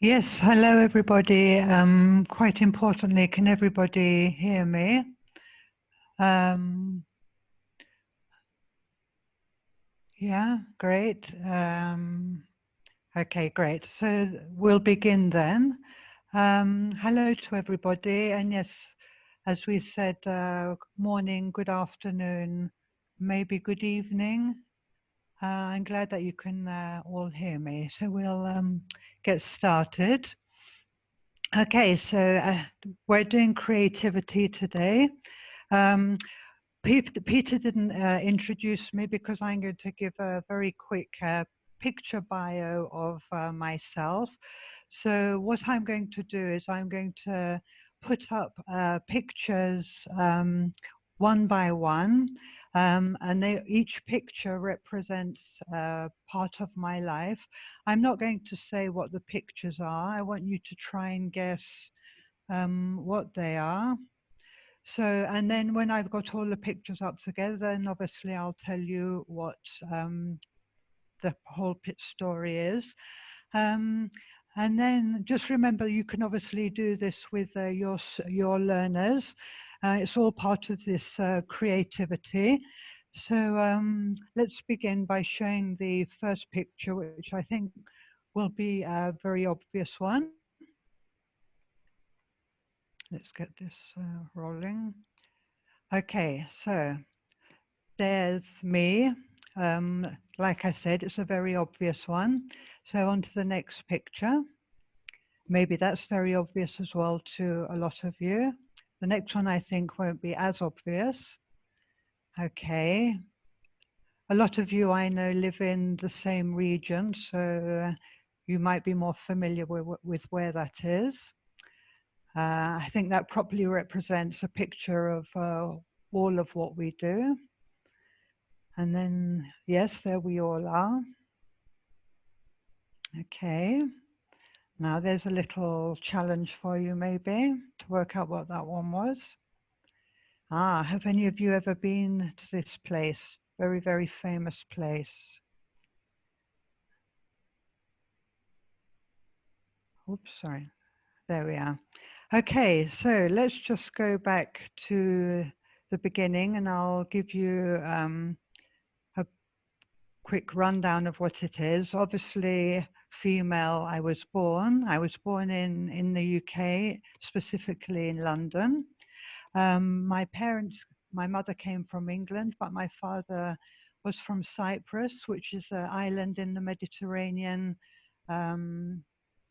Yes, hello everybody. Quite importantly, can everybody hear me? Um, yeah, great. Okay, great. So we'll begin then. Hello to everybody. And yes, as we said, morning, good afternoon, maybe good evening. I'm glad that you can all hear me. So we'll get started. Okay, so we're doing creativity today. Um, Peter didn't introduce me because I'm going to give a very quick picture bio of myself. So what I'm going to do is I'm going to put up pictures one by one, and each picture represents part of my life. I'm not going to say what the pictures are. I want you to try and guess what they are. So, and then when I've got all the pictures up together, then obviously I'll tell you what the whole story is. Um, and then just remember, you can obviously do this with your learners. It's all part of this creativity. So let's begin by showing the first picture, which I think will be a very obvious one. Let's get this rolling. Okay, so there's me. Like I said, it's a very obvious one. So on to the next picture. Maybe that's very obvious as well to a lot of you. The next one I think won't be as obvious. Okay. A lot of you I know live in the same region, so you might be more familiar with where that is. I think that properly represents a picture of all of what we do. And then, yes, there we all are. Okay. Now there's a little challenge for you maybe to work out what that one was. Have any of you ever been to this place? Very, very famous place. Oops, sorry. There we are. Okay, so let's just go back to the beginning and I'll give you a quick rundown of what it is. Obviously, female, I was born in the UK, specifically in London. My mother came from England, but my father was from Cyprus, which is an island in the Mediterranean,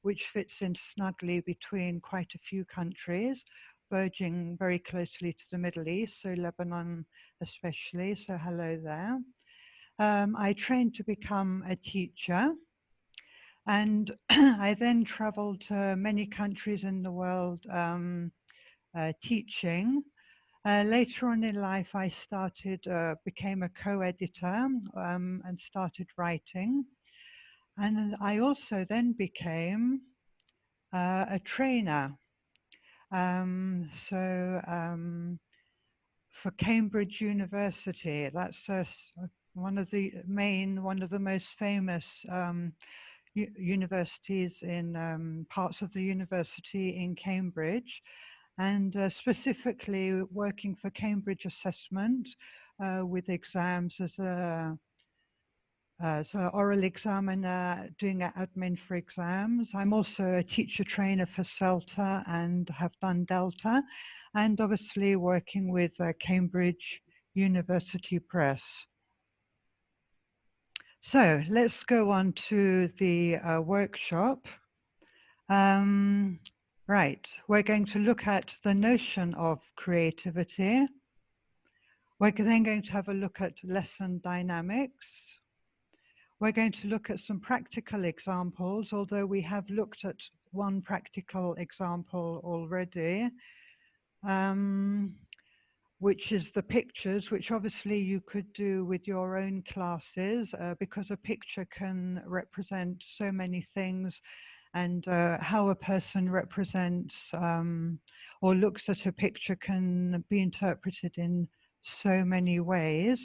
which fits in snugly between quite a few countries, verging very closely to the Middle East, so Lebanon especially, so hello there. I trained to become a teacher, and I then traveled to many countries in the world teaching. Later on in life, I became a co-editor and started writing. And I also then became a trainer. For Cambridge University, that's one of the most famous universities in parts of the university in Cambridge, and specifically working for Cambridge Assessment with exams as an oral examiner, doing admin for exams. I'm also a teacher trainer for CELTA and have done Delta, and obviously working with Cambridge University Press. So let's go on to the workshop. Right, we're going to look at the notion of creativity. We're then going to have a look at lesson dynamics. We're going to look at some practical examples, although we have looked at one practical example already, which is the pictures, which obviously you could do with your own classes, because a picture can represent so many things, and how a person represents or looks at a picture can be interpreted in so many ways.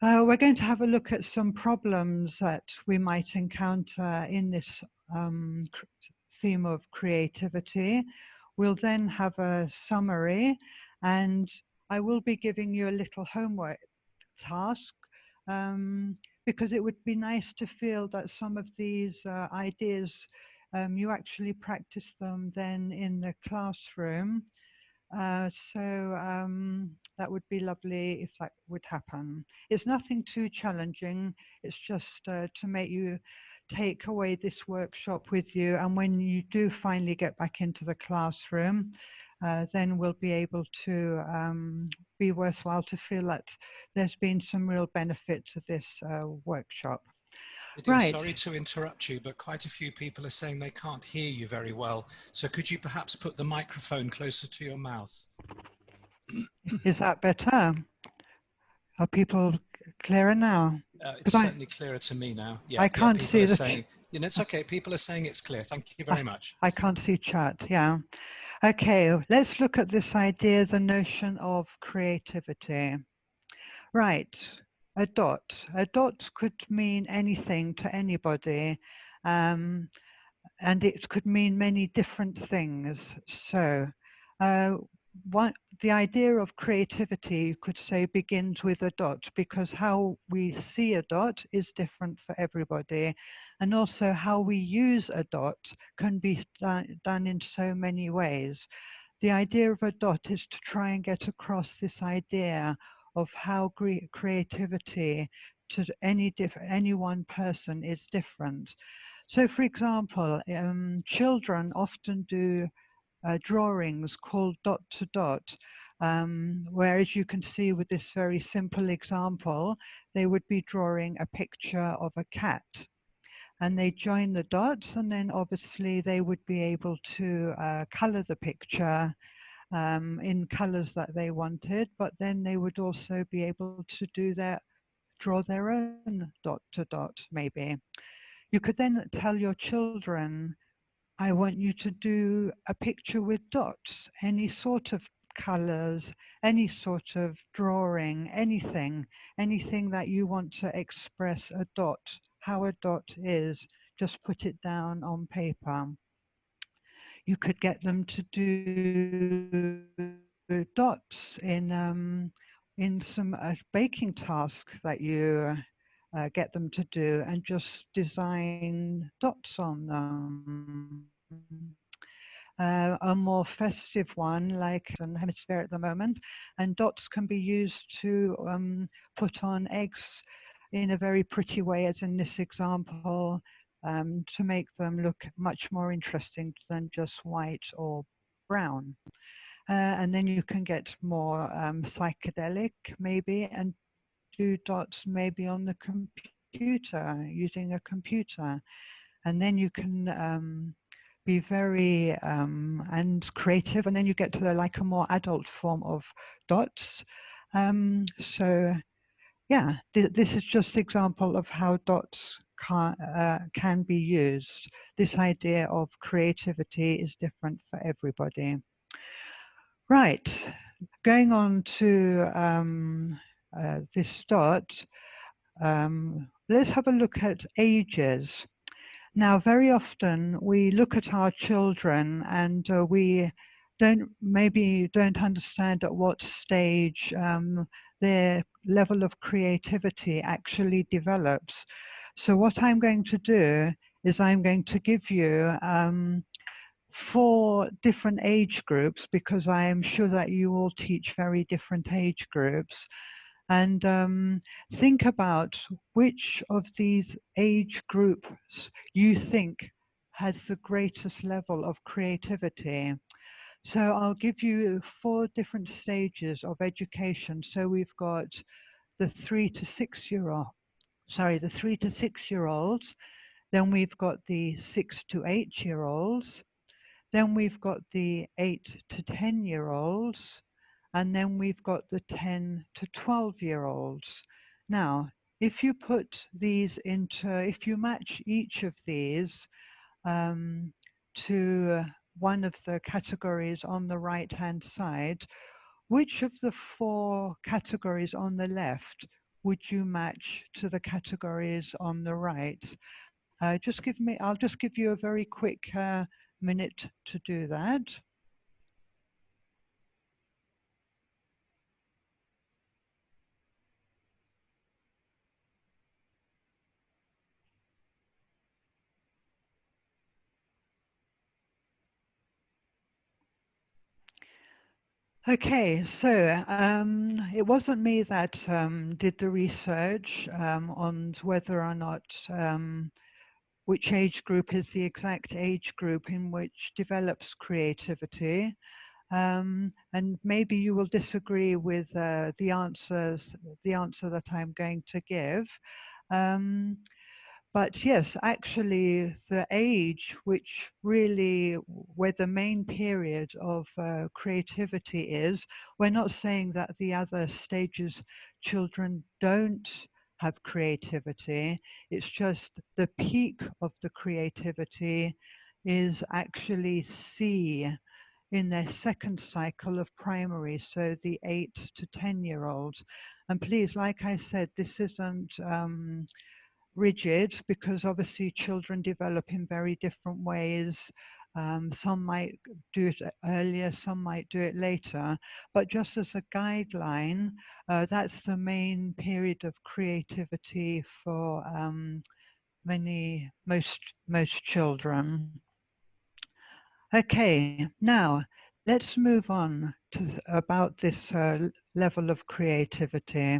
We're going to have a look at some problems that we might encounter in this theme of creativity. We'll then have a summary, and I will be giving you a little homework task, um, because it would be nice to feel that some of these ideas, you actually practice them then in the classroom. So that would be lovely if that would happen. It's nothing too challenging. It's just to make you take away this workshop with you. And when you do finally get back into the classroom, then we'll be able to be worthwhile to feel that there's been some real benefit to this workshop. Lydia, Right. sorry to interrupt you, but quite a few people are saying they can't hear you very well. So could you perhaps put the microphone closer to your mouth? Is that better? Are people clearer now? It's Because certainly clearer to me now. I Yeah, can't people see are the saying, you know, it's okay. People are saying it's clear. Thank you very much. I can't see chat. Yeah. Okay, let's look at this idea, the notion of creativity. Right, a dot. A dot could mean anything to anybody, um, and it could mean many different things. So, uh, one, the idea of creativity, you could say, begins with a dot, because how we see a dot is different for everybody. And also how we use a dot can be done in so many ways. The idea of a dot is to try and get across this idea of how creativity to any one person is different. So, for example, children often do drawings called dot to dot, where, as you can see with this very simple example, they would be drawing a picture of a cat. And they join the dots, and then obviously they would be able to color the picture in colors that they wanted, but then they would also be able to draw their own dot to dot, maybe. You could then tell your children, I want you to do a picture with dots, any sort of colors, any sort of drawing, anything that you want to express a dot, how a dot is, just put it down on paper. You could get them to do dots in some baking task that you get them to do, and just design dots on them. A more festive one, like Southern Hemisphere at the moment, and dots can be used to put on eggs in a very pretty way, as in this example, to make them look much more interesting than just white or brown. And then you can get more psychedelic, maybe, and do dots maybe on the computer, using a computer. And then you can be very and creative, and then you get to like a more adult form of dots. Um, so yeah, this is just an example of how dots can be used. This idea of creativity is different for everybody. Right, going on to this dot, let's have a look at ages. Now, very often we look at our children, and we maybe don't understand at what stage their level of creativity actually develops. So what I'm going to do is I'm going to give you 4 different age groups, because I am sure that you all teach very different age groups. And think about which of these age groups you think has the greatest level of creativity. So I'll give you 4 different stages of education. So we've got the 3 to 6 year olds. Then we've got the 6 to 8 year olds. Then we've got the 8 to 10 year olds, and then we've got the 10 to 12 year olds. Now, if you if you match each of these um, to one of the categories on the right hand side, which of the 4 categories on the left would you match to the categories on the right? I'll just give you a very quick minute to do that. Okay, so it wasn't me that did the research on whether or not which age group is the exact age group in which develops creativity. And maybe you will disagree with the answer that I'm going to give. Um, but yes, actually, the age which really, where the main period of creativity is, we're not saying that the other stages children don't have creativity. It's just the peak of the creativity is actually C in their second cycle of primary, so the 8 to 10-year-olds. And please, like I said, this isn't rigid because obviously children develop in very different ways. Some might do it earlier, some might do it later, but just as a guideline, that's the main period of creativity for most children. Okay, now let's move on to about this level of creativity.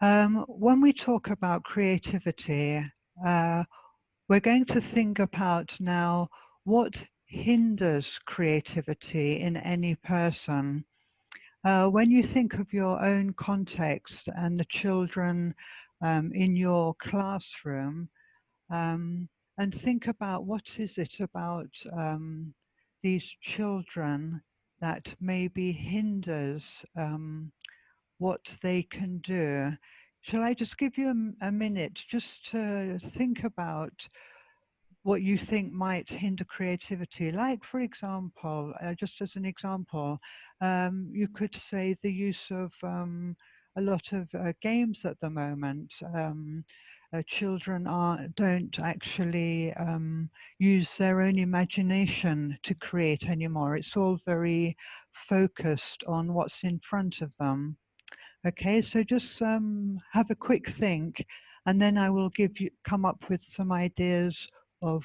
When we talk about creativity, uh, we're going to think about now what hinders creativity in any person. When you think of your own context and the children in your classroom, um, and think about what is it about these children that maybe hinders what they can do. Shall I just give you a minute just to think about what you think might hinder creativity? Like, for example, just as an example, you could say the use of a lot of games at the moment. Children don't actually use their own imagination to create anymore. It's all very focused on what's in front of them. Okay, so just have a quick think, and then I will come up with some ideas of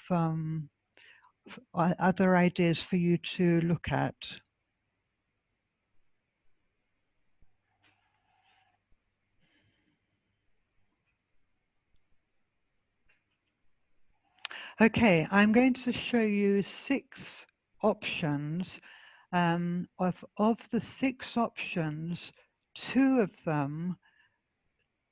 other ideas for you to look at. Okay, I'm going to show you 6 options. Of the 6 options, 2 of them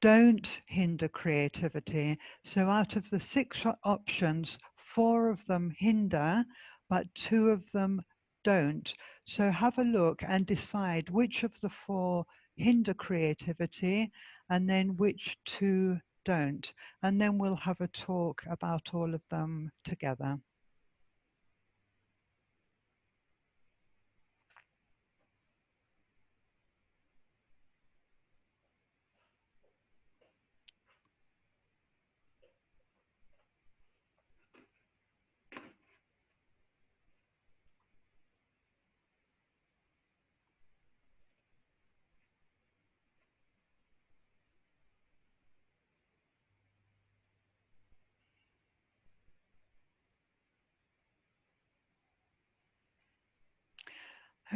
don't hinder creativity. So out of the 6 options, 4 of them hinder, but 2 of them don't. So have a look and decide which of the 4 hinder creativity and then which 2 don't. And then we'll have a talk about all of them together.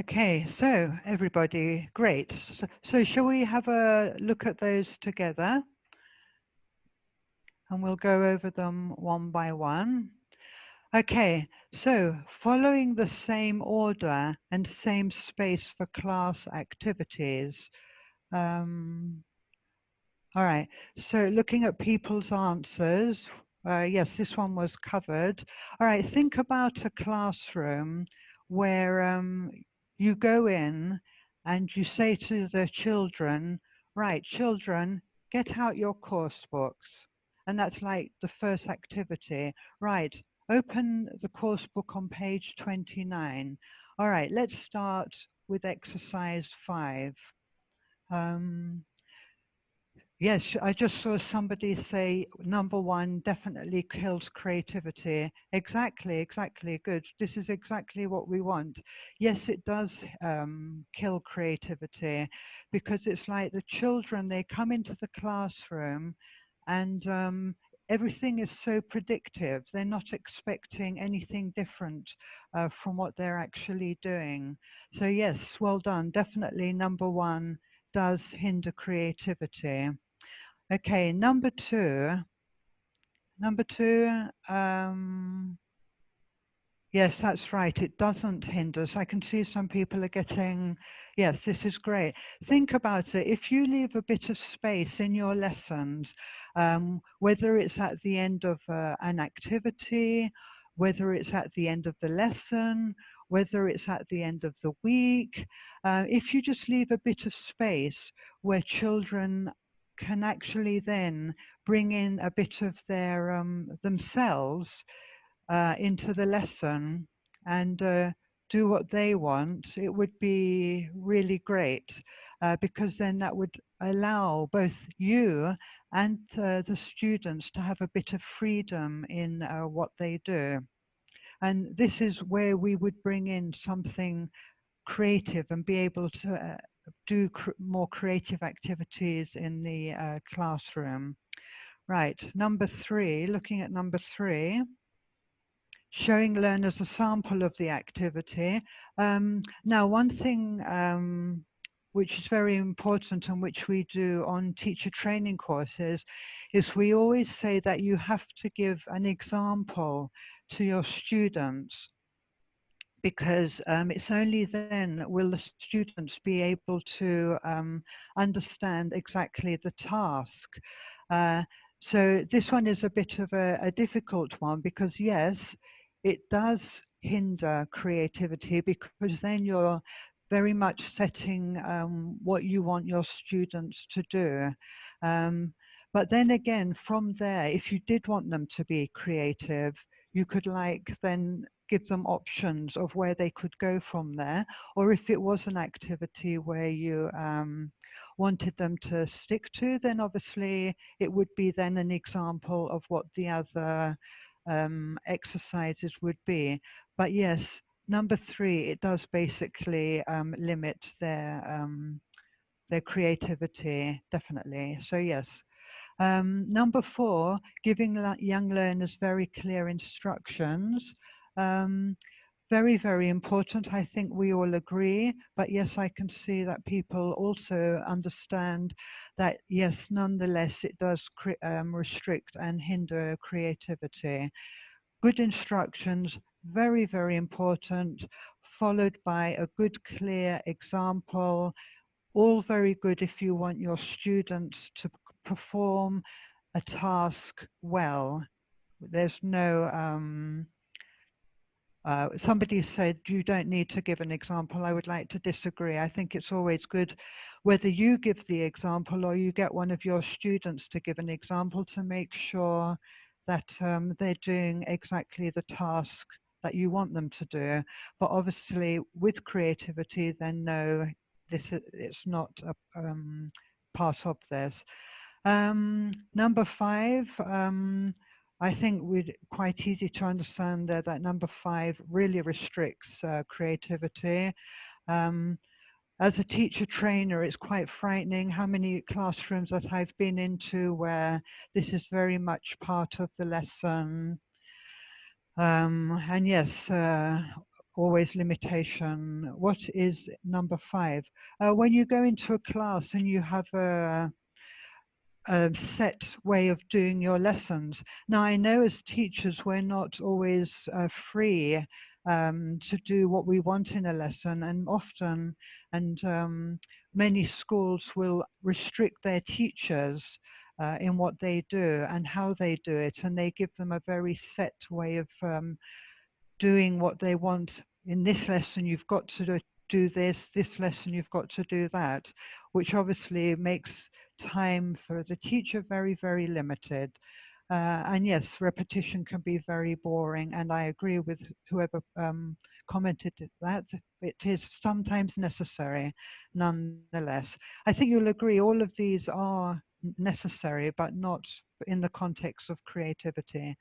Okay, so everybody, great. So shall we have a look at those together? And we'll go over them one by one. Okay, so following the same order and same space for class activities. All right, so looking at people's answers, yes, this one was covered. All right, think about a classroom where you go in and you say to the children, right, children, get out your course books. And that's like the first activity. Right, open the course book on page 29. All right, let's start with exercise 5. Yes, I just saw somebody say number one definitely kills creativity. Exactly, exactly. Good. This is exactly what we want. Yes, it does kill creativity because it's like the children, they come into the classroom and everything is so predictive. They're not expecting anything different from what they're actually doing. So, yes, well done. Definitely number one does hinder creativity. Okay, number two. Number two, yes, that's right. It doesn't hinder us. I can see some people are getting, yes, this is great. Think about it. If you leave a bit of space in your lessons, whether it's at the end of an activity, whether it's at the end of the lesson, whether it's at the end of the week, if you just leave a bit of space where children can actually then bring in a bit of their themselves into the lesson and do what they want, it would be really great because then that would allow both you and the students to have a bit of freedom in what they do. And this is where we would bring in something creative and be able to do more creative activities in the classroom. Right, number three, looking at number three, showing learners a sample of the activity. Now, one thing which is very important and which we do on teacher training courses is we always say that you have to give an example to your students because it's only then will the students be able to understand exactly the task. Uh, so this one is a bit of a difficult one because yes, it does hinder creativity because then you're very much setting what you want your students to do. Um, but then again, from there, if you did want them to be creative, you could like then give them options of where they could go from there. Or if it was an activity where you wanted them to stick to, then obviously it would be then an example of what the other exercises would be. But yes, number three, it does basically limit their creativity, definitely. So yes. Number four, giving young learners very clear instructions. Um, very, very important. I think we all agree. But yes, I can see that people also understand that, yes, nonetheless, it does restrict and hinder creativity. Good instructions, very, very important, followed by a good, clear example, all very good if you want your students to perform a task well. There's no, somebody said you don't need to give an example. I would like to disagree. I think it's always good whether you give the example or you get one of your students to give an example to make sure that they're doing exactly the task that you want them to do. But obviously with creativity, then no, it's not a part of this. Number five, I think we're quite easy to understand that number five really restricts creativity. Um, as a teacher trainer, it's quite frightening how many classrooms that I've been into where this is very much part of the lesson. And yes, always limitation. What is number five? When you go into a class and you have a set way of doing your lessons. Now, I know as teachers, we're not always free to do what we want in a lesson, and often, and many schools will restrict their teachers in what they do and how they do it, and they give them a very set way of doing what they want. In this lesson you've got to do this lesson you've got to do that, which obviously makes time for the teacher very, very limited. And yes, repetition can be very boring, and I agree with whoever commented that it is sometimes necessary nonetheless. I think you'll agree all of these are necessary, but not in the context of creativity.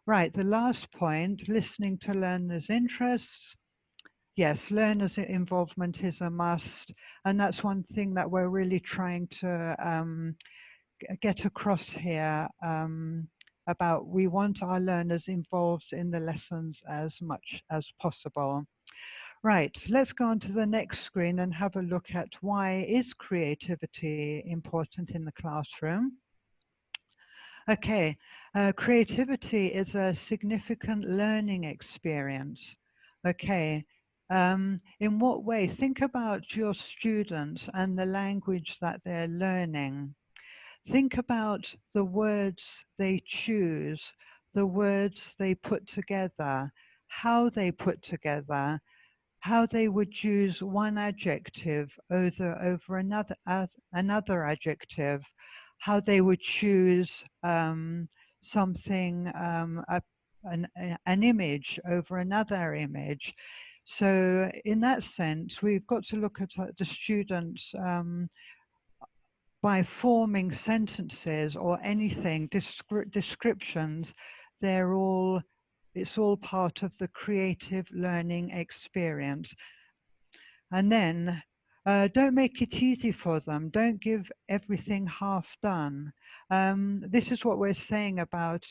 Right, the last point, listening to learners' interests. Yes, learners' involvement is a must, and that's one thing that we're really trying to get across here, about we want our learners involved in the lessons as much as possible. Right, let's go on to the next screen and have a look at why is creativity important in the classroom. Okay, creativity is a significant learning experience. Okay, in what way? Think about your students and the language that they're learning. Think about the words they choose, the words they put together, how they put together, how they would choose one adjective over another adjective, how they would choose something, an image over another image. So in that sense, we've got to look at the students by forming sentences or anything, descriptions. It's all part of the creative learning experience. And then don't make it easy for them. Don't give everything half done. This is what we're saying about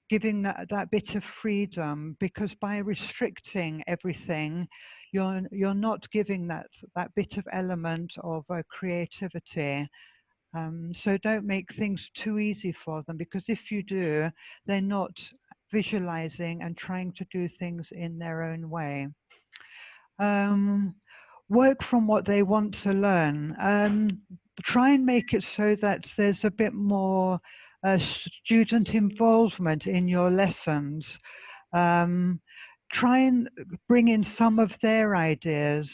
giving that bit of freedom, because by restricting everything, you're not giving that bit of element of creativity. So don't make things too easy for them, because if you do, they're not visualizing and trying to do things in their own way. Work from what they want to learn. Try and make it so that there's a bit more student involvement in your lessons. Try and bring in some of their ideas,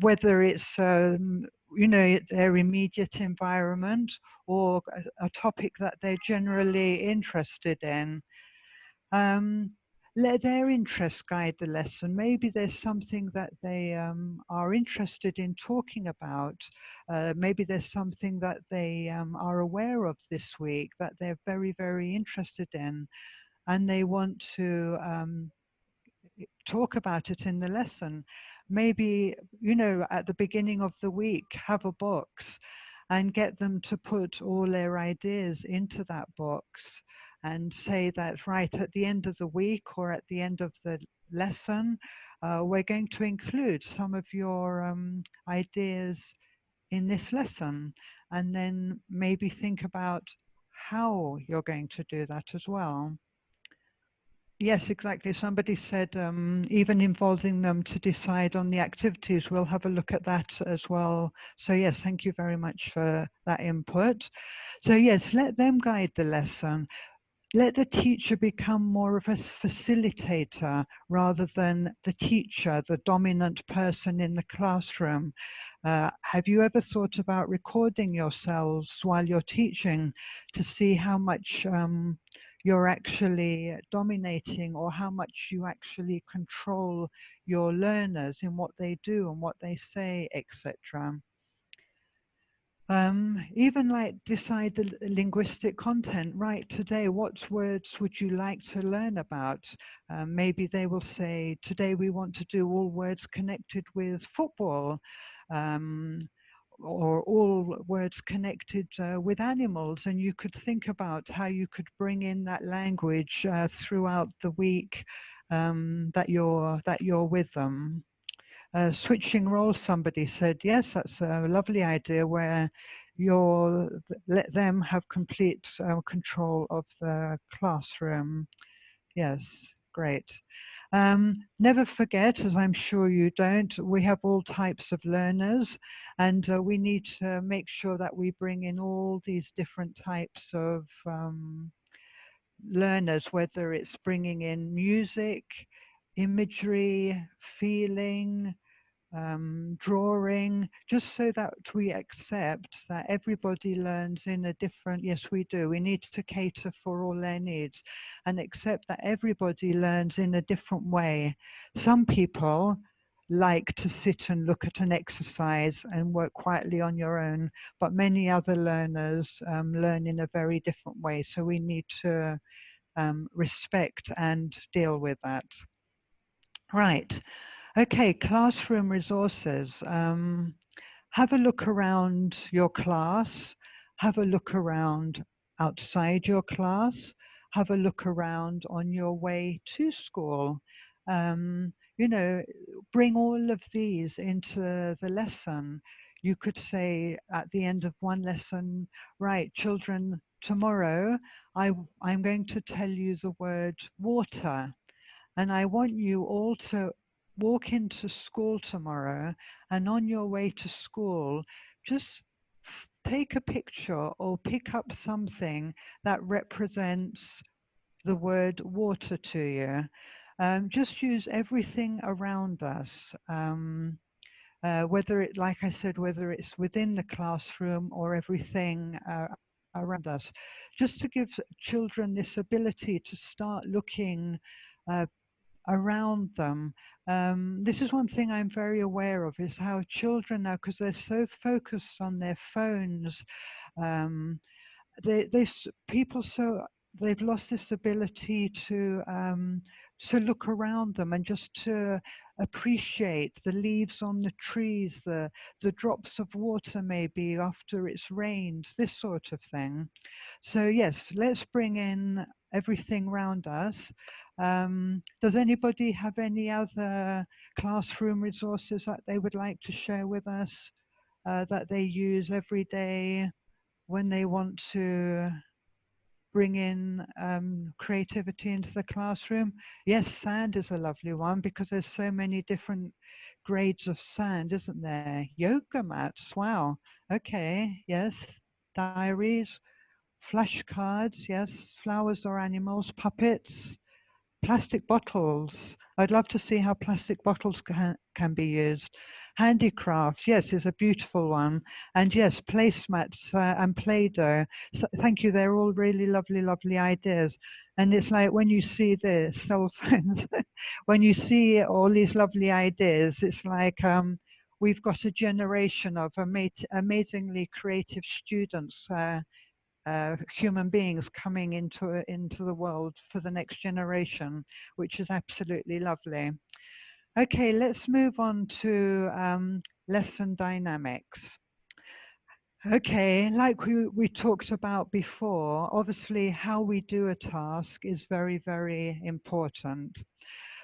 whether it's their immediate environment or a topic that they're generally interested in. Let their interests guide the lesson. Maybe there's something that they are interested in talking about. Maybe there's something that they are aware of this week that they're very, very interested in, and they want to talk about it in the lesson. Maybe, at the beginning of the week, have a box and get them to put all their ideas into that box and say that right at the end of the week or at the end of the lesson, we're going to include some of your ideas in this lesson, and then maybe think about how you're going to do that as well. Yes, exactly. Somebody said even involving them to decide on the activities. We'll have a look at that as well. So yes, thank you very much for that input. So yes, let them guide the lesson. Let the teacher become more of a facilitator rather than the teacher, the dominant person in the classroom. Have you ever thought about recording yourselves while you're teaching to see how much you're actually dominating, or how much you actually control your learners in what they do and what they say, etc.? Even like decide the linguistic content. Right, today, what words would you like to learn about? Maybe they will say, today we want to do all words connected with football, or all words connected with animals. And you could think about how you could bring in that language throughout the week that you're with them. Switching roles, somebody said, yes, that's a lovely idea, where let them have complete control of the classroom. Yes, great. Never forget, as I'm sure you don't, we have all types of learners, and we need to make sure that we bring in all these different types of learners, whether it's bringing in music, imagery, feeling, drawing, just so that we accept that everybody learns in a different, yes we do, we need to cater for all their needs and accept that everybody learns in a different way. Some people like to sit and look at an exercise and work quietly on your own, but many other learners learn in a very different way. So we need to respect and deal with that. Right. Okay, classroom resources. Have a look around your class, have a look around outside your class, have a look around on your way to school. You know, bring all of these into the lesson. You could say at the end of one lesson, right, children, tomorrow I'm going to tell you the word water. And I want you all to walk into school tomorrow, and on your way to school, just take a picture or pick up something that represents the word water to you. Just use everything around us. Whether it, like I said, whether it's within the classroom or everything around us, just to give children this ability to start looking uh, around them. This is one thing I'm very aware of, is how children now, because they're so focused on their phones, um, people, so they've lost this ability to look around them and just to appreciate the leaves on the trees, the drops of water maybe after it's rained, this sort of thing. So yes, let's bring in everything around us. Does anybody have any other classroom resources that they would like to share with us, that they use every day when they want to bring in creativity into the classroom? Yes, sand is a lovely one because there's so many different grades of sand, isn't there? Yoga mats, wow. Okay, yes. Diaries, flashcards, yes. Flowers or animals, puppets, plastic bottles. I'd love to see how plastic bottles can be used. Handicraft, yes, is a beautiful one. And yes, placemats and Play-Doh. So, thank you, they're all really lovely, lovely ideas. And it's like when you see the cell phones, when you see all these lovely ideas, it's like we've got a generation of amazingly creative students, human beings coming into the world for the next generation, which is absolutely lovely. Okay, let's move on to lesson dynamics. Okay, like we talked about before, obviously how we do a task is very, very important.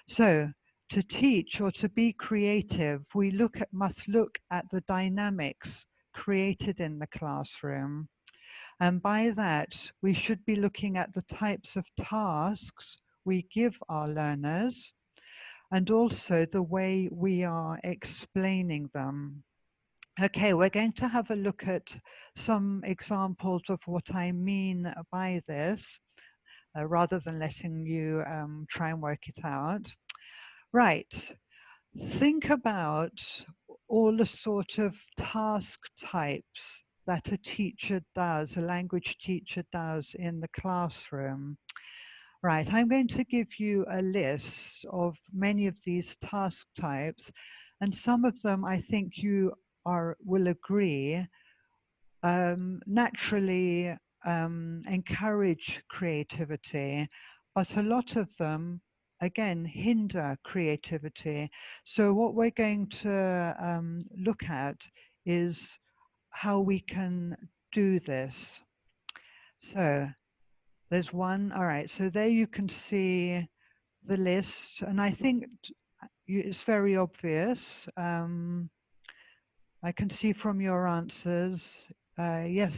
So to teach or to be creative, we must look at the dynamics created in the classroom. And by that, we should be looking at the types of tasks we give our learners and also the way we are explaining them. Okay, we're going to have a look at some examples of what I mean by this, rather than letting you try and work it out. Right, think about all the sort of task types that a teacher does, a language teacher does in the classroom. Right, I'm going to give you a list of many of these task types, and some of them I think you will agree naturally encourage creativity, but a lot of them again hinder creativity. So what we're going to look at is how we can do this. So there's one. All right, so there you can see the list, and I think it's very obvious. I can see from your answers, yes,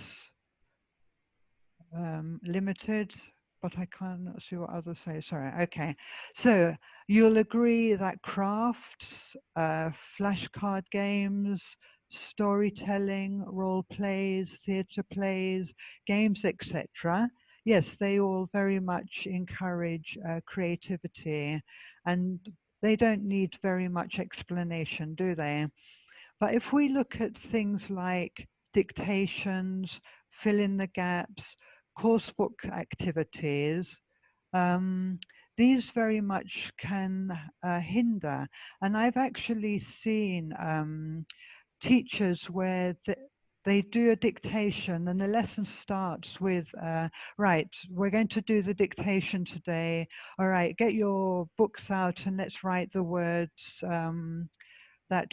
limited, but I can't see what others say. Sorry. Okay. So you'll agree that crafts, flashcard games, storytelling, role plays, theatre plays, games, etc. Yes, they all very much encourage creativity, and they don't need very much explanation, do they? But if we look at things like dictations, fill in the gaps, course book activities, um, these very much can hinder. And I've actually seen teachers where they do a dictation and the lesson starts with, right, we're going to do the dictation today. All right, get your books out and let's write the words that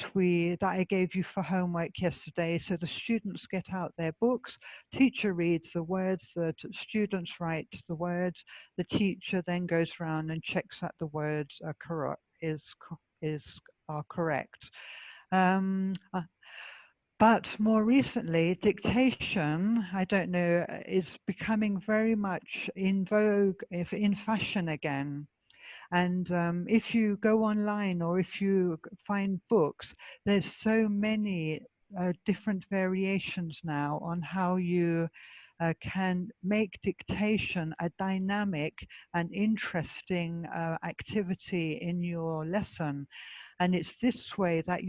I gave you for homework yesterday. So the students get out their books, teacher reads the words, the students write the words, the teacher then goes around and checks that the words are correct, are correct. But more recently, dictation, I don't know, is becoming very much in vogue, if in fashion again. And if you go online or if you find books, there's so many different variations now on how you can make dictation a dynamic and interesting activity in your lesson. And it's this way that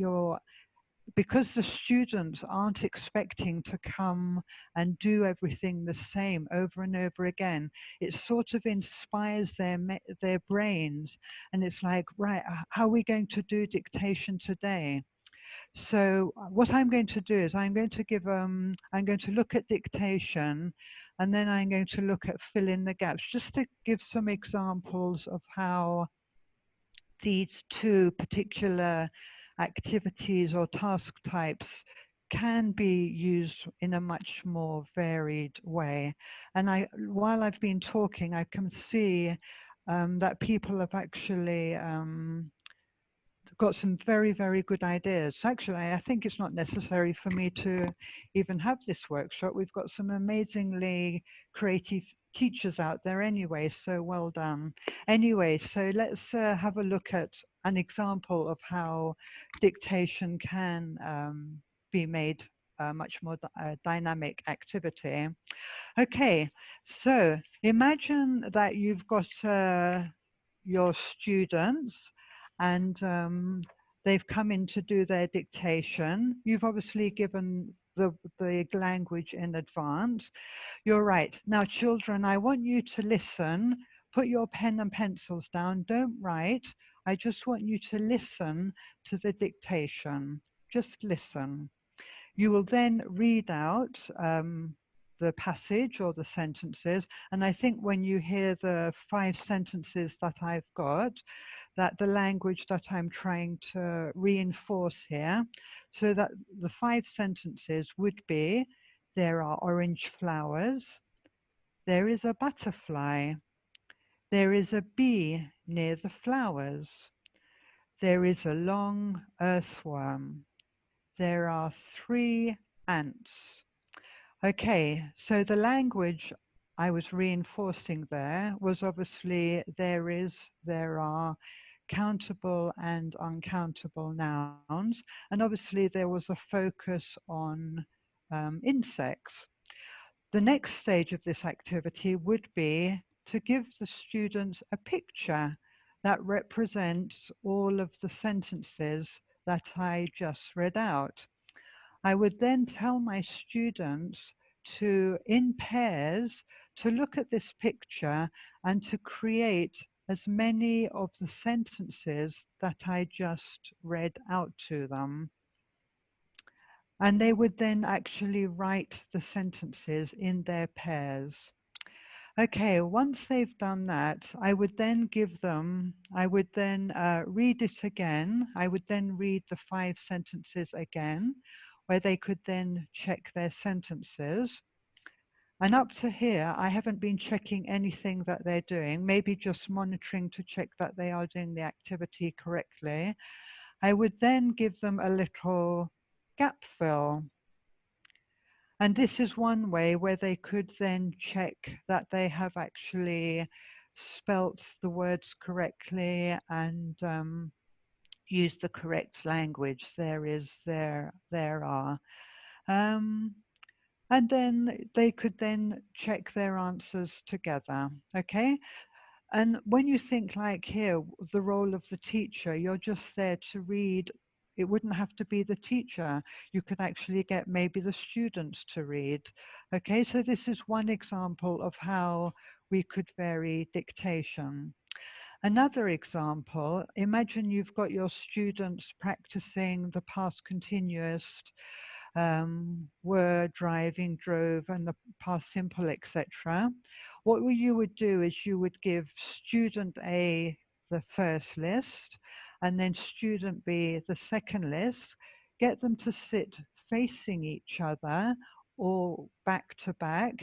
because the students aren't expecting to come and do everything the same over and over again, it sort of inspires their brains. And it's like, right, how are we going to do dictation today? So what I'm going to do is I'm going to look at dictation, and then I'm going to look at fill in the gaps, just to give some examples of how these two particular activities or task types can be used in a much more varied way. And while I've been talking, I can see that people have actually got some very, very good ideas. Actually, I think it's not necessary for me to even have this workshop. We've got some amazingly creative teachers out there anyway, so well done. Anyway, so let's have a look at an example of how dictation can be made a much more dynamic activity. Okay, so imagine that you've got your students and they've come in to do their dictation. You've obviously given the language in advance. You're right. Now, children, I want you to listen. Put your pen and pencils down. Don't write. I just want you to listen to the dictation. Just listen. You will then read out the passage or the sentences. And I think when you hear the 5 sentences that I've got, that the language that I'm trying to reinforce here, so that the 5 sentences would be, there are orange flowers, there is a butterfly, there is a bee near the flowers, there is a long earthworm, there are 3 ants. Okay, so the language I was reinforcing there was obviously there are countable and uncountable nouns, and obviously there was a focus on insects. The next stage of this activity would be to give the students a picture that represents all of the sentences that I just read out. I would then tell my students in pairs, to look at this picture and to create as many of the sentences that I just read out to them. And they would then actually write the sentences in their pairs. Okay, once they've done that, I would then read it again. I would then read the 5 sentences again, where they could then check their sentences. And up to here, I haven't been checking anything that they're doing, maybe just monitoring to check that they are doing the activity correctly. I would then give them a little gap fill. And this is one way where they could then check that they have actually spelt the words correctly and used the correct language. There is, there are. And then they could then check their answers together, okay? And when you think like here, the role of the teacher, you're just there to read. It wouldn't have to be the teacher. You could actually get maybe the students to read. Okay, so this is one example of how we could vary dictation. Another example, imagine you've got your students practicing the past continuous were, driving, drove, and the past simple, etc. What you would do is you would give student A the first list and then student B the second list, get them to sit facing each other or back to back,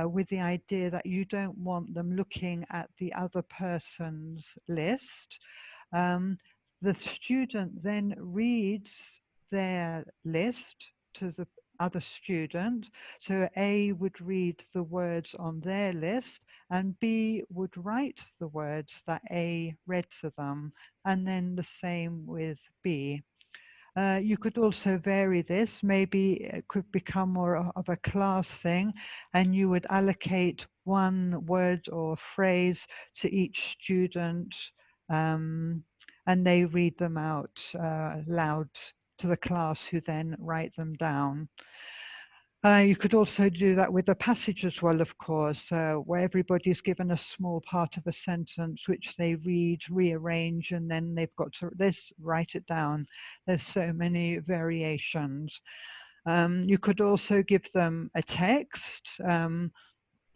with the idea that you don't want them looking at the other person's list. Um, the student then reads their list to the other student. So A would read the words on their list and B would write the words that A read to them, and then the same with B. You could also vary this. Maybe it could become more of a class thing, and you would allocate one word or phrase to each student, um, and they read them out loud to the class, who then write them down. You could also do that with a passage as well, of course, where everybody's given a small part of a sentence which they read, rearrange, and then they've got to write it down. There's so many variations. You could also give them a text,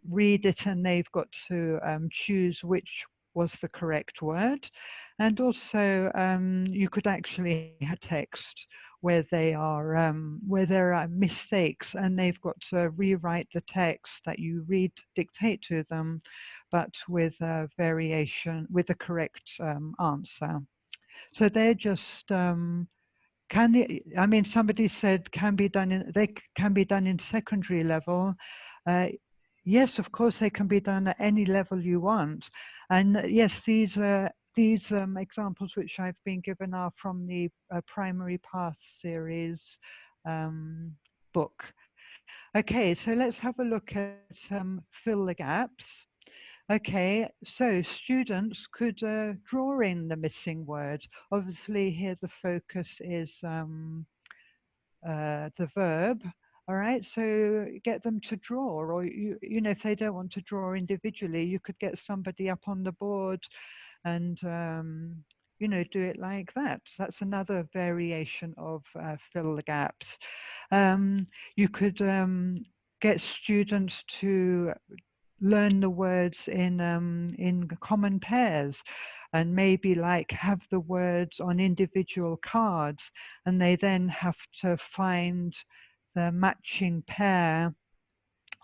read it, and they've got to choose which was the correct word. And also, you could actually have text where where there are mistakes, and they've got to rewrite the text that you dictate to them, but with a variation, with the correct answer. So they're just I mean, somebody said they can be done in secondary level. Uh, yes, of course, they can be done at any level you want. And yes, these examples which I've been given are from the Primary Path series book. Okay, so let's have a look at fill the gaps. Okay, so students could draw in the missing word. Obviously, here the focus is the verb. All right, so get them to draw, or you know, if they don't want to draw individually, you could get somebody up on the board and you know, do it like that. That's another variation of fill the gaps. You could get students to learn the words in common pairs, and maybe like have the words on individual cards, and they then have to find the matching pair,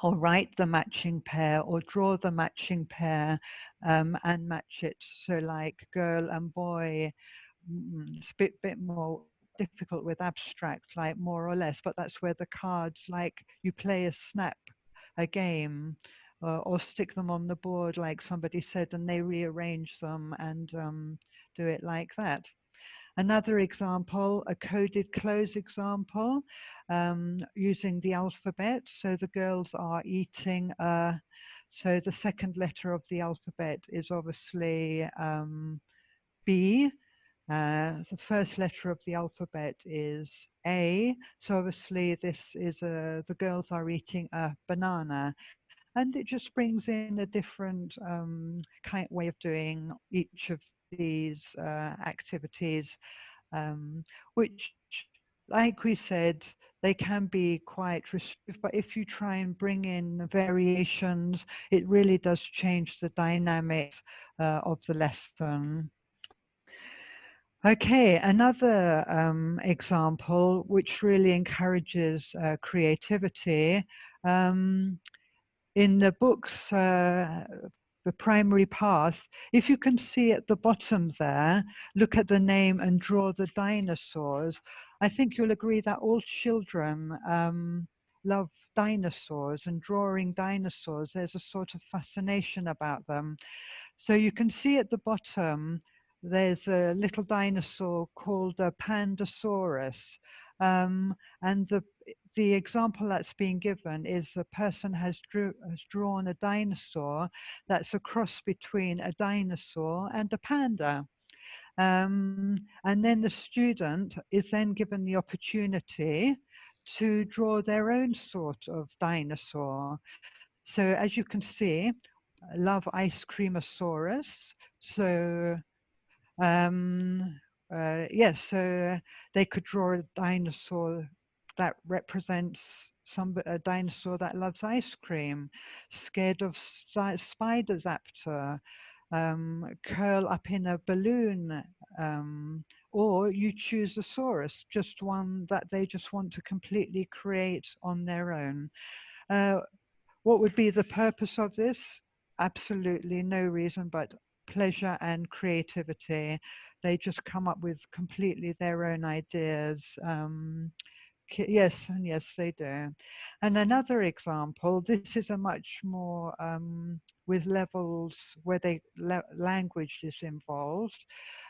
or write the matching pair, or draw the matching pair, and match it. So like girl and boy. It's a bit more difficult with abstract, like more or less, but that's where the cards, like you play a snap, a game, or stick them on the board, like somebody said, and they rearrange them and do it like that. Another example, a coded close example, using the alphabet. So the girls are eating, so the second letter of the alphabet is obviously B. The first letter of the alphabet is A. So obviously this is the girls are eating a banana. And it just brings in a different kind way of doing each of these activities, which, like we said, they can be quite restrictive, but if you try and bring in variations, it really does change the dynamics of the lesson. Okay, another example which really encourages creativity. Um, in the books, The Primary Path, if you can see at the bottom there, look at the name and draw the dinosaurs. I think you'll agree that all children love dinosaurs, and drawing dinosaurs, there's a sort of fascination about them. So you can see at the bottom, there's a little dinosaur called a Pandasaurus. Um, and the example that's being given is the person has drawn a dinosaur that's a cross between a dinosaur and a panda. And then the student is then given the opportunity to draw their own sort of dinosaur. So as you can see, love ice creamosaurus, So yes, so they could draw a dinosaur that represents a dinosaur that loves ice cream, scared of spiders after, curl up in a balloon, or you choose a saurus, just one that they just want to completely create on their own. Uh, what would be the purpose of this? Absolutely no reason but pleasure and creativity. They just come up with completely their own ideas. Yes, and yes, they do. And another example, this is a much more with levels where language is involved.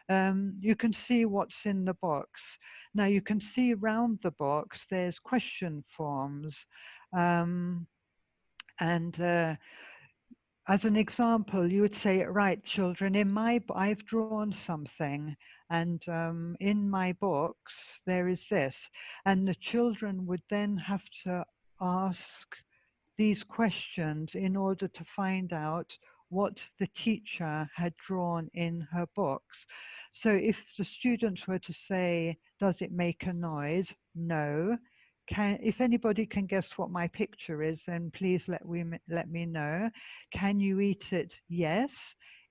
You can see what's in the box. Now you can see around the box, there's question forms. Um, and as an example, you would say, right, children, I've drawn something, and in my books there is this, and the children would then have to ask these questions in order to find out what the teacher had drawn in her books. So if the students were to say, does it make a noise? No. If anybody can guess what my picture is, then please let me know. Can you eat it? Yes.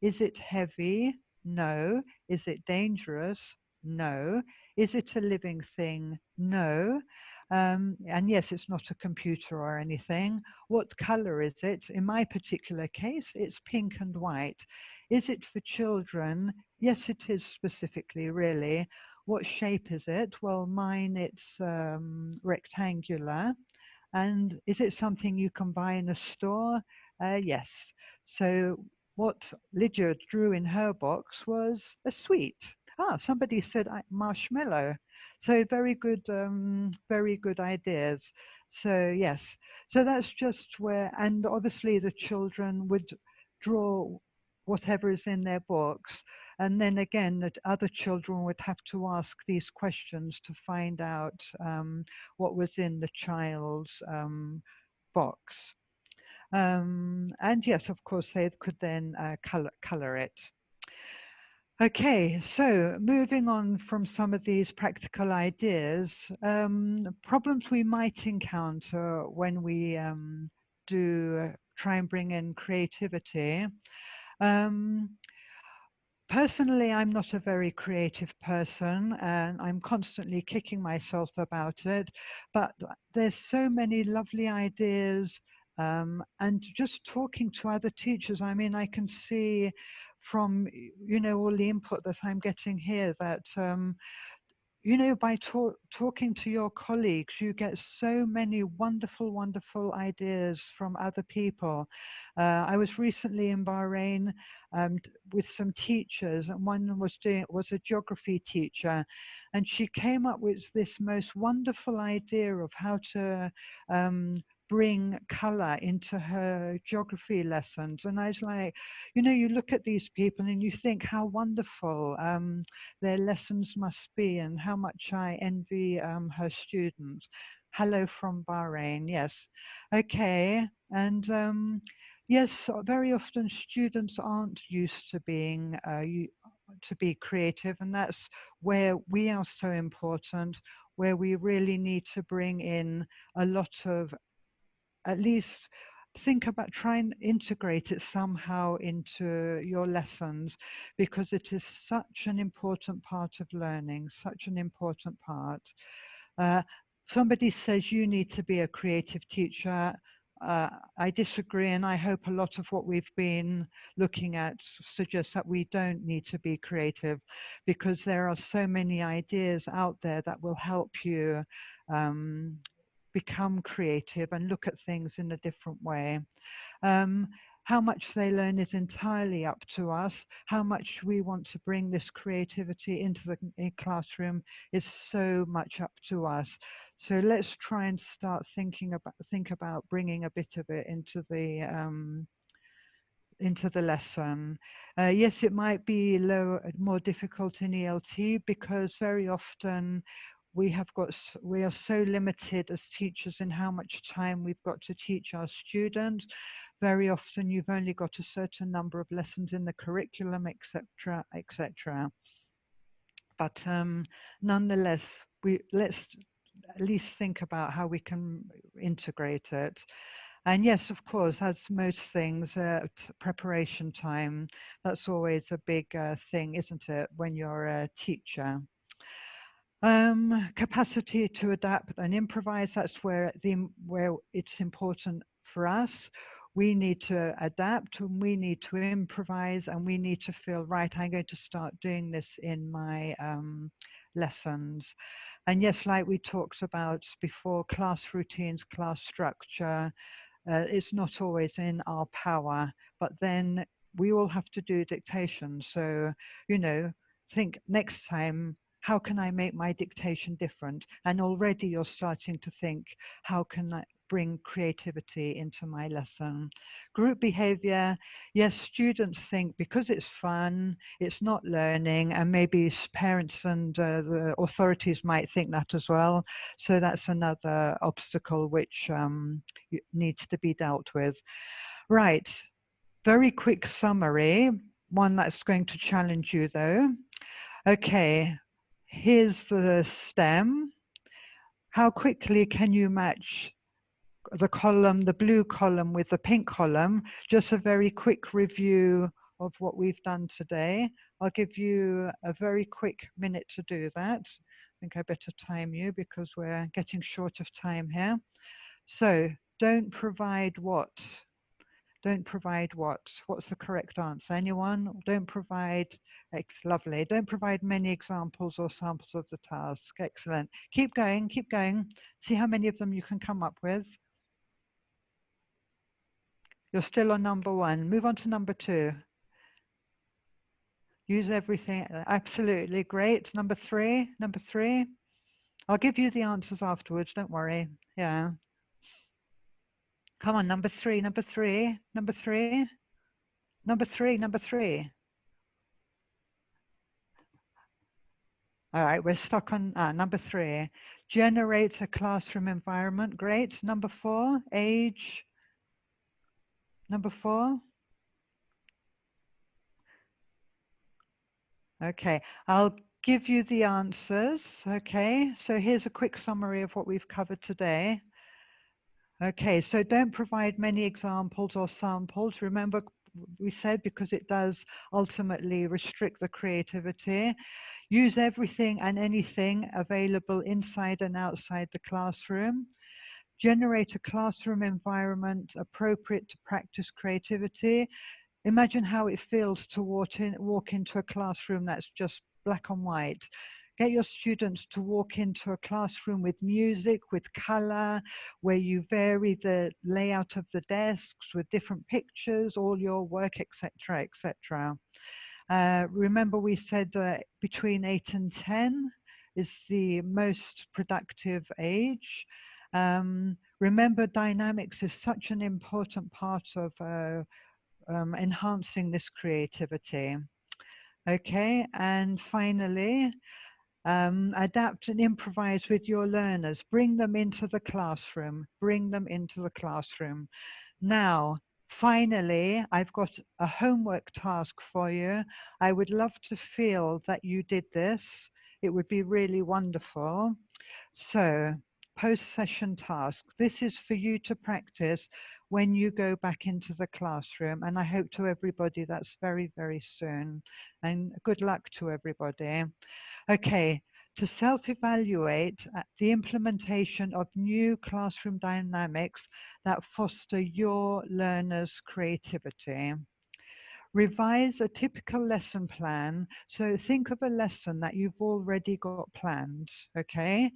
Is it heavy? No. Is it dangerous? No. Is it a living thing? No. And yes, it's not a computer or anything. What color is it? In my particular case, it's pink and white. Is it for children? Yes, it is specifically, really. What shape is it? Well, mine, it's rectangular. And is it something you can buy in a store? Yes. So what Lydia drew in her box was a sweet. Ah, somebody said marshmallow. So very good ideas. So yes, so that's just where, and obviously the children would draw whatever is in their books, and then again that other children would have to ask these questions to find out what was in the child's box. And yes, of course, they could then color it. Okay, so moving on from some of these practical ideas, problems we might encounter when we try and bring in creativity. Um, Personally, I'm not a very creative person and I'm constantly kicking myself about it, but there's so many lovely ideas. And just talking to other teachers, I mean, I can see from, all the input that I'm getting here that by talking to your colleagues, you get so many wonderful, wonderful ideas from other people. I was recently in Bahrain with some teachers, and one was a geography teacher, and she came up with this most wonderful idea of how to bring color into her geography lessons. And I was like, you look at these people and you think how wonderful their lessons must be, and how much I envy her students. Hello from Bahrain, yes. Okay, and yes, very often students aren't used to being to be creative, and that's where we are so important, where we really need to bring in a lot of, at least think about, try and integrate it somehow into your lessons, because it is such an important part of learning, such an important part. uh, Somebody says you need to be a creative teacher. I disagree, and I hope a lot of what we've been looking at suggests that we don't need to be creative, because there are so many ideas out there that will help you um, become creative and look at things in a different way. Um, how much they learn is entirely up to us. How much we want to bring this creativity into the classroom is so much up to us. So let's try and start think about bringing a bit of it into the lesson. Yes, it might be more difficult in ELT, because very often we are so limited as teachers in how much time we've got to teach our students. very often you've only got a certain number of lessons in the curriculum, etc., etc. But nonetheless, let's at least think about how we can integrate it. And yes, of course, as most things, preparation time, that's always a big thing, isn't it, when you're a teacher? Capacity to adapt and improvise, that's where it's important for us. We need to adapt and we need to improvise and we need to feel, right, I'm going to start doing this in my lessons. And yes, like we talked about before, class routines, class structure, it's not always in our power, but then we all have to do dictation. So, you know, think next time, how can I make my dictation different? And already you're starting to think, how can I bring creativity into my lesson? Group behavior, yes, students think because it's fun, it's not learning, and maybe parents and the authorities might think that as well. So that's another obstacle which needs to be dealt with. Right, very quick summary, one that's going to challenge you though. Okay, here's the stem. How quickly can you match the column, the blue column with the pink column? Just a very quick review of what we've done today. I'll give you a very quick minute to do that. I think I better time you because we're getting short of time here. So don't provide what? Don't provide what? What's the correct answer? Anyone? Don't provide, lovely. Don't provide many examples or samples of the task. Excellent. Keep going, keep going. See how many of them you can come up with. You're still on number one. Move on to number two. Use everything. Absolutely great. Number three. I'll give you the answers afterwards. Don't worry. Yeah. Come on, number three. All right, we're stuck on number three. Generate a classroom environment. Great. Number four, age. Number four. Okay, I'll give you the answers. Okay, so here's a quick summary of what we've covered today. Okay, so don't provide many examples or samples. Remember, we said because it does ultimately restrict the creativity. Use everything and anything available inside and outside the classroom. Generate a classroom environment appropriate to practice creativity. Imagine how it feels to walk into a classroom that's just black and white. Get your students to walk into a classroom with music, with color, where you vary the layout of the desks with different pictures, all your work, etc., etc. Remember we said between 8 and 10 is the most productive age. Remember, dynamics is such an important part of enhancing this creativity. Okay, and finally, adapt and improvise with your learners. Bring them into the classroom. Now, finally, I've got a homework task for you. I would love to feel that you did this. It would be really wonderful. So, post-session task. This is for you to practice when you go back into the classroom. And I hope to everybody that's very, very soon. And good luck to everybody. Okay, to self-evaluate the implementation of new classroom dynamics that foster your learners' creativity. Revise a typical lesson plan. So think of a lesson that you've already got planned, okay?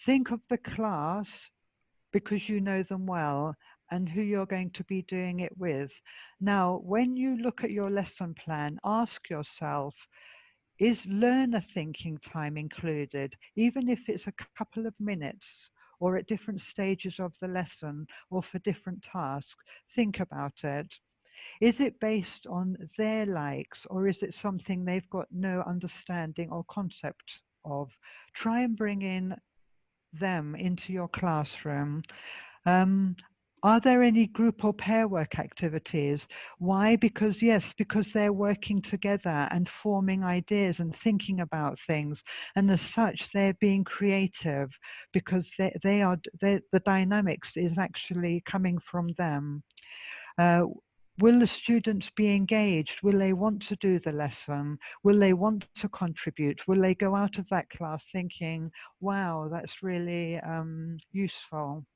Think of the class because you know them well and who you're going to be doing it with. Now, when you look at your lesson plan, ask yourself, is learner thinking time included, even if it's a couple of minutes or at different stages of the lesson or for different tasks? Think about it. Is it based on their likes or is it something they've got no understanding or concept of? Try and bring in them into your classroom. Are there any group or pair work activities? Why? Because yes, because they're working together and forming ideas and thinking about things, and as such, they're being creative because the dynamics is actually coming from them. Uh, Will the students be engaged? Will they want to do the lesson? Will they want to contribute? Will they go out of that class thinking, wow, that's really useful?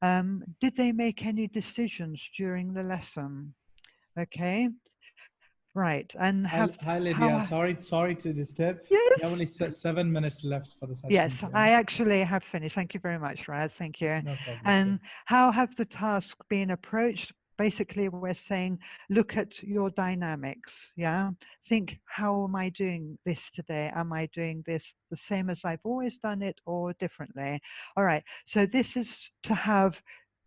Did they make any decisions during the lesson? Okay, right. And Hi, Lydia. how? Sorry to disturb. Yes, We have only 7 minutes left for the yes. session. Yeah, I actually have finished. Thank you very much, Raz. Thank you. no problem. And how have the tasks been approached? Basically, we're saying, look at your dynamics. Yeah, think, how am I doing this today? Am I doing this the same as I've always done it, or differently? All right. So this is to have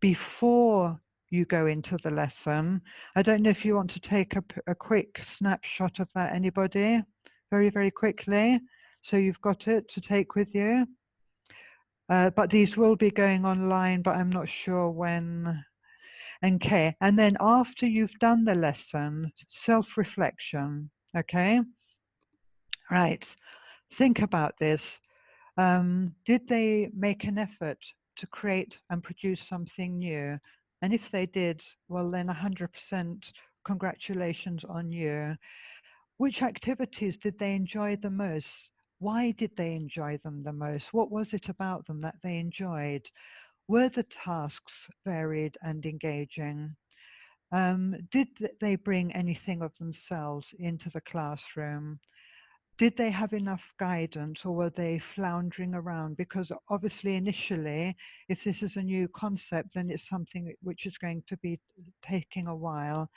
before you go into the lesson. I don't know if you want to take a quick snapshot of that, anybody? Very, very quickly. So you've got it to take with you. But these will be going online, but I'm not sure when. Okay. And then after you've done the lesson, self-reflection. Okay. Right. Think about this. Did they make an effort to create and produce something new? And if they did, well, then 100% congratulations on you. Which activities did they enjoy the most? Why did they enjoy them the most? What was it about them that they enjoyed? Were the tasks varied and engaging? Did they bring anything of themselves into the classroom? Did they have enough guidance, or were they floundering around? Because obviously initially, if this is a new concept, then it's something which is going to be taking a while.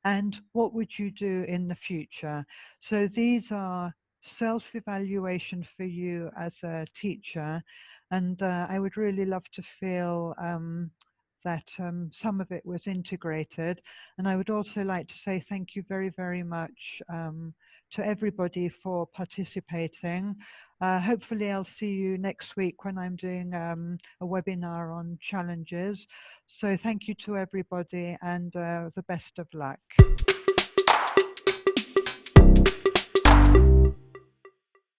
And what would you do in the future? So these are self-evaluation for you as a teacher. And I would really love to feel that some of it was integrated. And I would also like to say thank you very, very much to everybody for participating. Hopefully I'll see you next week when I'm doing a webinar on challenges. So thank you to everybody, and the best of luck.